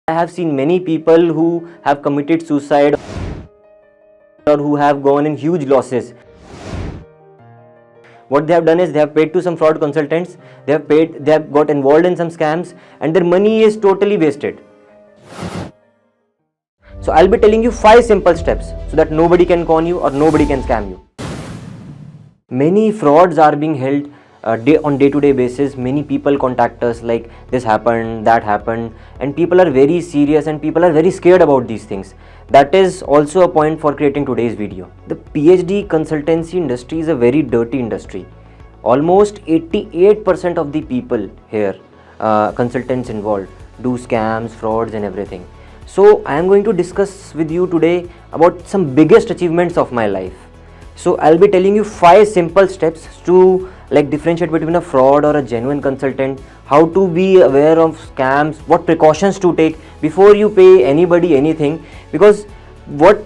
I have seen many people who have committed suicide or who have gone in huge losses. What they have done is they have paid to some fraud consultants, they have got involved in some scams, and their money is totally wasted. So I'll be telling you 5 simple steps so that nobody can con you or nobody can scam you. Many frauds are being held on day-to-day basis. Many people contact us like this happened, that happened, and people are very serious and people are very scared about these things. That is also a point for creating today's video. The PhD consultancy industry is a very dirty industry. Almost 88% of the people here, consultants involved, do scams, frauds and everything. So I am going to discuss with you today about some biggest achievements of my life. So I'll be telling you 5 simple steps to differentiate between a fraud or a genuine consultant, how to be aware of scams, what precautions to take before you pay anybody anything. Because what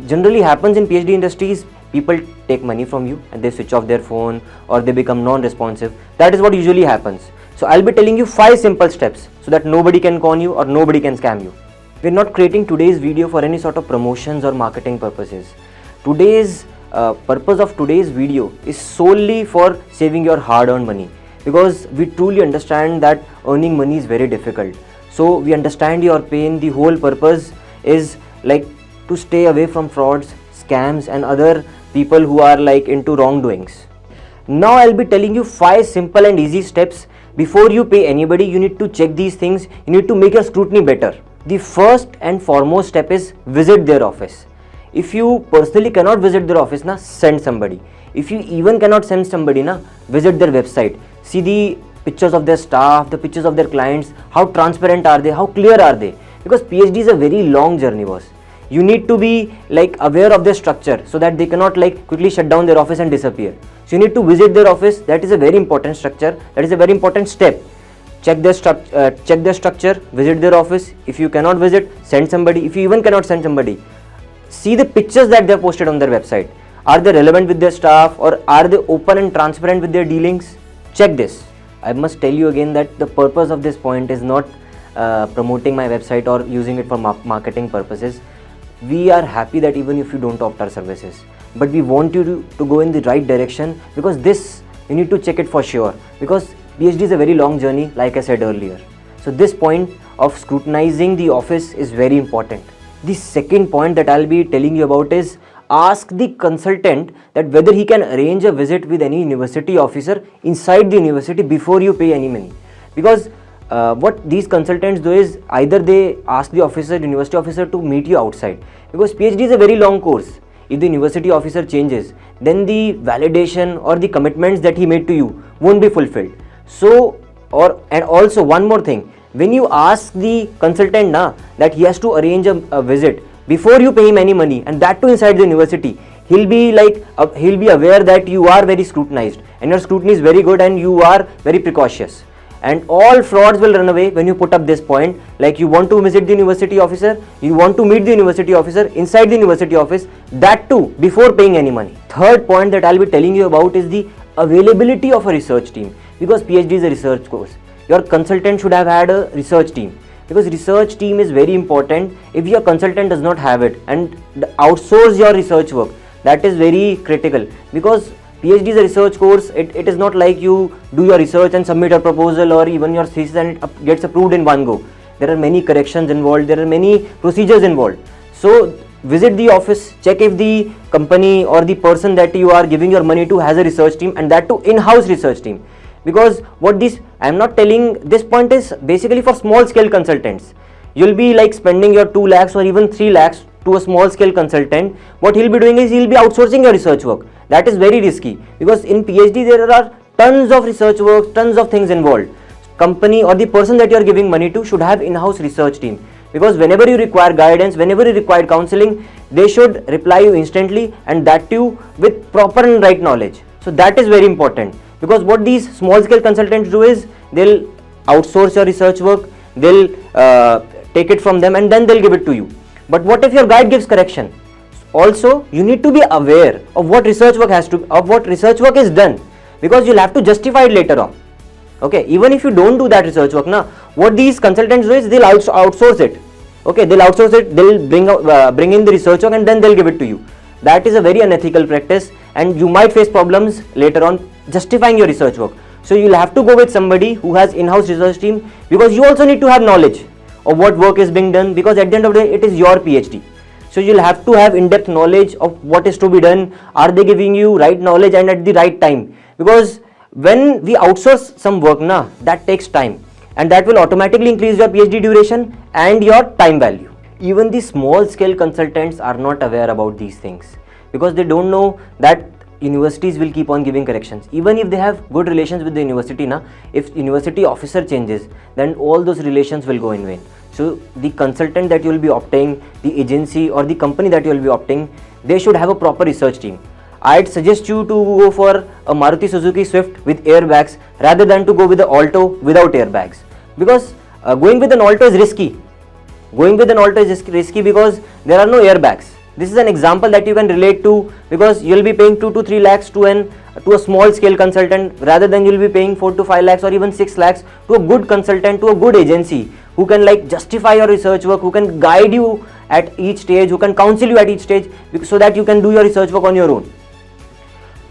generally happens in PhD industry is people take money from you and they switch off their phone or they become non-responsive. That is what usually happens. So I'll be telling you 5 simple steps so that nobody can con you or nobody can scam you. We're not creating today's video for any sort of promotions or marketing purposes. Today's purpose of today's video is solely for saving your hard-earned money, because we truly understand that earning money is very difficult. So we understand your pain. The whole purpose is to stay away from frauds, scams and other people who are into wrongdoings. Now I'll be telling you 5 simple and easy steps. Before you pay anybody, you need to check these things. You need to make your scrutiny better. The first and foremost step is visit their office. If you personally cannot visit their office, send somebody. If you even cannot send somebody, visit their website. See the pictures of their staff, the pictures of their clients, how transparent are they, how clear are they. Because PhD is a very long journey, boss. You need to be aware of their structure so that they cannot quickly shut down their office and disappear. So you need to visit their office. That is a very important structure. That is a very important step. Check their structure, visit their office. If you cannot visit, send somebody. If you even cannot send somebody, see the pictures that they have posted on their website. Are they relevant with their staff or are they open and transparent with their dealings? Check this. I must tell you again that the purpose of this point is not promoting my website or using it for marketing purposes. We are happy that even if you don't opt our services, but we want you to go in the right direction, because this you need to check it for sure, because PhD is a very long journey, like I said earlier. So this point of scrutinizing the office is very important. The second point that I'll be telling you about is ask the consultant that whether he can arrange a visit with any university officer inside the university before you pay any money. Because what these consultants do is either they ask the university officer to meet you outside, because PhD is a very long course. If the university officer changes, then the validation or the commitments that he made to you won't be fulfilled. So, and also one more thing, when you ask the consultant that he has to arrange a visit before you pay him any money, and that too inside the university, he'll be aware that you are very scrutinized and your scrutiny is very good and you are very precautious. And all frauds will run away when you put up this point, you want to visit the university officer, you want to meet the university officer inside the university office, that too before paying any money. Third point that I'll be telling you about is the availability of a research team, because PhD is a research course. Your consultant should have had a research team, because research team is very important. If your consultant does not have it and outsource your research work, that is very critical, because PhD is a research course. It is not like you do your research and submit a proposal or even your thesis and it gets approved in one go. There are many corrections involved, there are many procedures involved. So visit the office, check if the company or the person that you are giving your money to has a research team, and that too in-house research team. Because I am not telling, this point is basically for small scale consultants. You'll be spending your 2 lakhs or even 3 lakhs to a small scale consultant. What he'll be doing is he'll be outsourcing your research work. That is very risky, because in PhD there are tons of research work, tons of things involved. Company or the person that you are giving money to should have in-house research team, because whenever you require guidance, whenever you require counseling, they should reply you instantly, and that too with proper and right knowledge. So that is very important, because what these small scale consultants do is they'll outsource your research work, they'll take it from them and then they'll give it to you. But what if your guide gives correction? Also, you need to be aware of what research work is done, because you'll have to justify it later on. Okay, even if you don't do that research work, na, what these consultants do is they'll outsource it. Okay, they'll outsource it, they'll bring in the research work and then they'll give it to you. That is a very unethical practice, and you might face problems later on justifying your research work. So you'll have to go with somebody who has in-house research team, because you also need to have knowledge of what work is being done, because at the end of the day it is your PhD. So you'll have to have in-depth knowledge of what is to be done. Are they giving you right knowledge and at the right time? Because when we outsource some work, na, that takes time, and that will automatically increase your PhD duration and your time value. Even the small scale consultants are not aware about these things, because they don't know that universities will keep on giving corrections. Even if they have good relations with the university, na, if university officer changes, then all those relations will go in vain. So the consultant that you will be opting, the agency or the company that you will be opting, they should have a proper research team. I'd suggest you to go for a Maruti Suzuki Swift with airbags rather than to go with the Alto without airbags, because going with an Alto is risky. Going with an Alto is risky because there are no airbags. This is an example that you can relate to, because you will be paying 2 to 3 lakhs to a small scale consultant, rather than you will be paying 4 to 5 lakhs or even 6 lakhs to a good consultant, to a good agency who can like justify your research work, who can guide you at each stage, who can counsel you at each stage, so that you can do your research work on your own.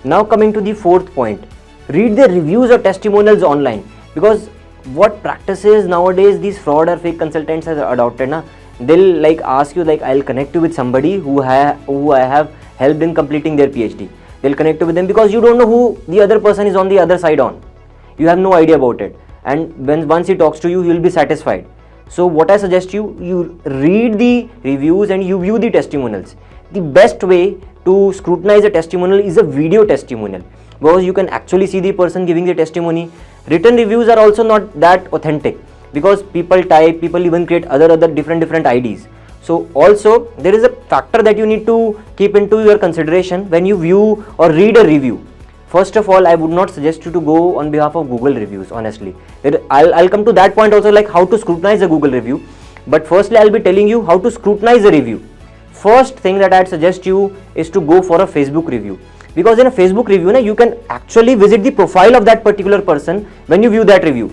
Now coming to the fourth point, read the reviews or testimonials online, because what practices nowadays these fraud or fake consultants have adopted, na, they'll like ask you like, I'll connect you with somebody who I have helped in completing their PhD. They'll connect you with them because you don't know who the other person is on the other side on. You have no idea about it, and once he talks to you, you'll be satisfied. So what I suggest you read the reviews and you view the testimonials. The best way to scrutinize a testimonial is a video testimonial, because you can actually see the person giving the testimony. Written reviews are also not that authentic, because people even create other different IDs. So also there is a factor that you need to keep into your consideration when you view or read a review. First of all, I would not suggest you to go on behalf of Google reviews, honestly. I'll come to that point also, like how to scrutinize a Google review. But firstly, I'll be telling you how to scrutinize a review. First thing that I'd suggest you is to go for a Facebook review, because in a Facebook review, you can actually visit the profile of that particular person when you view that review.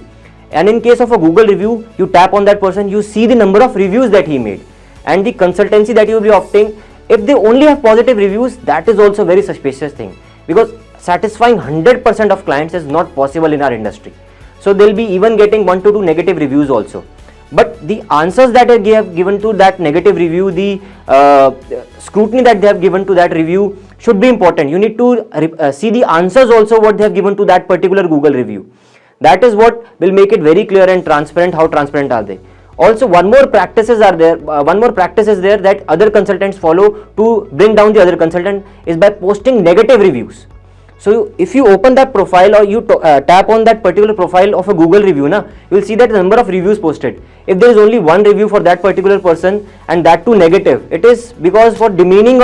And in case of a Google review, you tap on that person, you see the number of reviews that he made, and the consultancy that you will be opting. If they only have positive reviews, that is also a very suspicious thing, because satisfying 100% of clients is not possible in our industry. So they'll be even getting 1 to 2 negative reviews also. But the answers that they have given to that negative review, the scrutiny that they have given to that review should be important. You need to see the answers also what they have given to that particular Google review. That is what will make it very clear and transparent. How transparent are they? Also, one more practice is there that other consultants follow to bring down the other consultant, is by posting negative reviews. So if you open that profile or you tap on that particular profile of a Google review, you will see that the number of reviews posted. If there is only one review for that particular person, and that too negative, it is because for demeaning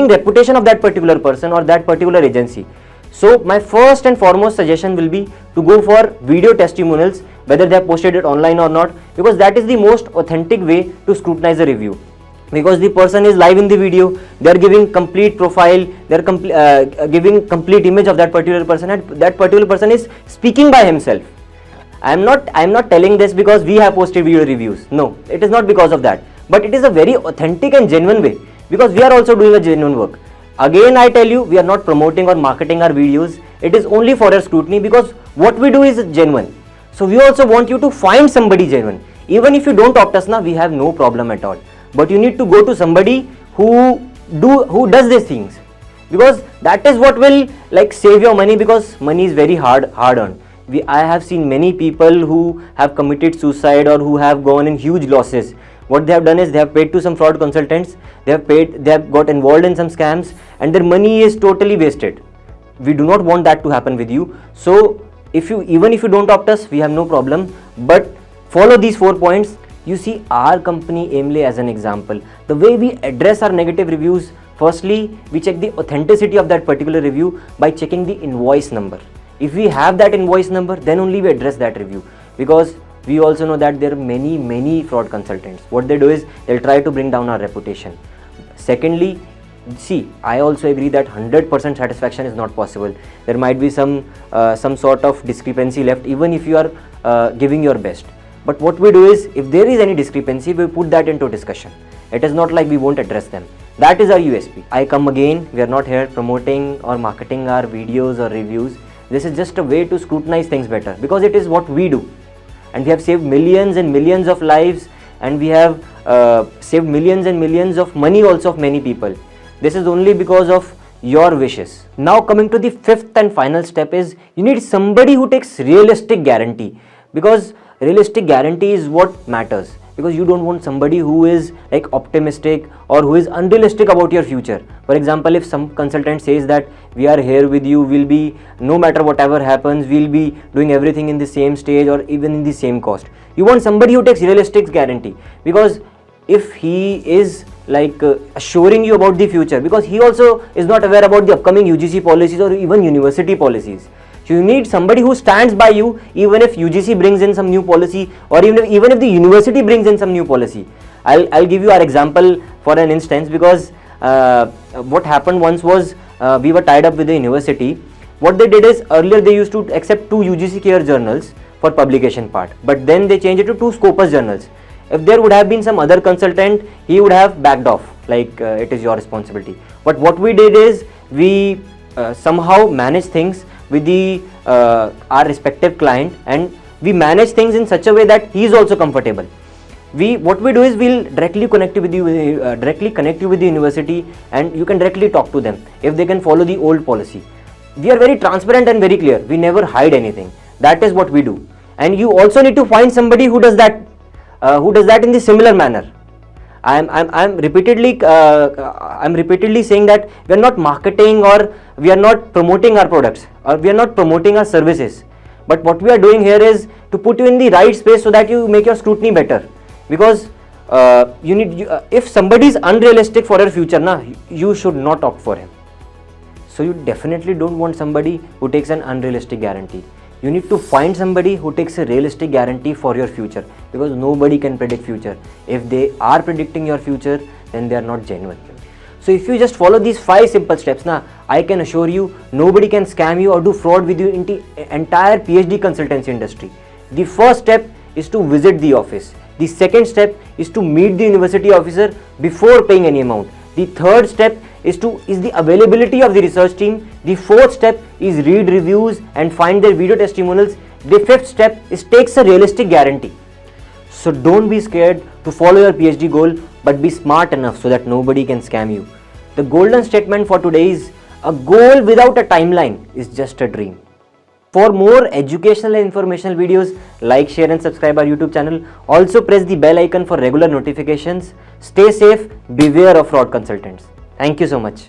reputation of that particular person or that particular agency. So my first and foremost suggestion will be to go for video testimonials, whether they have posted it online or not, because that is the most authentic way to scrutinize a review. Because the person is live in the video, they are giving complete profile, they are giving complete image of that particular person, and that particular person is speaking by himself. I am not telling this because we have posted video reviews. No, it is not because of that. But it is a very authentic and genuine way, because we are also doing a genuine work. Again, I tell you, we are not promoting or marketing our videos. It is only for your scrutiny, because what we do is genuine. So we also want you to find somebody genuine. Even if you don't opt us, we have no problem at all. But you need to go to somebody who does these things, because that is what will like save your money, because money is very hard earned. I have seen many people who have committed suicide or who have gone in huge losses. What they have done is they have paid to some fraud consultants, they have got involved in some scams, and their money is totally wasted. We do not want that to happen with you. So even if you don't opt us, we have no problem, but follow these 4 points. You see our company Aimlay as an example. The way we address our negative reviews, firstly, we check the authenticity of that particular review by checking the invoice number. If we have that invoice number, then only we address that review, because we also know that there are many fraud consultants. What they do is they'll try to bring down our reputation. Secondly, See, I also agree that 100% satisfaction is not possible. There might be some sort of discrepancy left, even if you are giving your best. But what we do is, if there is any discrepancy, we put that into discussion. It is not like we won't address them. That is our USP. I come again, we are not here promoting or marketing our videos or reviews. This is just a way to scrutinize things better, because it is what we do. And we have saved millions and millions of lives, and we have saved millions and millions of money also of many people. This is only because of your wishes. Now coming to the fifth and final step is, you need somebody who takes realistic guarantee, because realistic guarantee is what matters. Because you don't want somebody who is like optimistic or who is unrealistic about your future. For example, if some consultant says that we are here with you, we'll be, no matter whatever happens, we'll be doing everything in the same stage or even in the same cost. You want somebody who takes realistic guarantee, because if he is like assuring you about the future, because he also is not aware about the upcoming UGC policies or even university policies. So you need somebody who stands by you, even if UGC brings in some new policy, or even if the university brings in some new policy. I'll give you our example for an instance, because what happened once was, we were tied up with the university. What they did is, earlier they used to accept 2 UGC care journals for publication part, but then they changed it to 2 Scopus journals. If there would have been some other consultant, he would have backed off, like it is your responsibility. But what we did is, we somehow managed things with the our respective client, and we manage things in such a way that he is also comfortable. What we do is, we'll directly connect you with the university, and you can directly talk to them if they can follow the old policy. We are very transparent and very clear. We never hide anything. That is what we do. And you also need to find somebody who does that in the similar manner. I'm repeatedly saying that we are not marketing, or we are not promoting our products, or we are not promoting our services. But what we are doing here is to put you in the right space so that you make your scrutiny better. Because if somebody is unrealistic for your future, you should not opt for him. So you definitely don't want somebody who takes an unrealistic guarantee. You need to find somebody who takes a realistic guarantee for your future, because nobody can predict future. If they are predicting your future, then they are not genuine. So if you just follow these 5 simple steps, I can assure you, nobody can scam you or do fraud with you in the entire PhD consultancy industry. The first step is to visit the office. The second step is to meet the university officer before paying any amount. The third step is the availability of the research team. The fourth step is read reviews and find their video testimonials. The fifth step is takes a realistic guarantee. So don't be scared to follow your PhD goal, but be smart enough so that nobody can scam you. The golden statement for today is, a goal without a timeline is just a dream. For more educational and informational videos, like, share and subscribe our YouTube channel. Also press the bell icon for regular notifications. Stay safe, beware of fraud consultants. Thank you so much.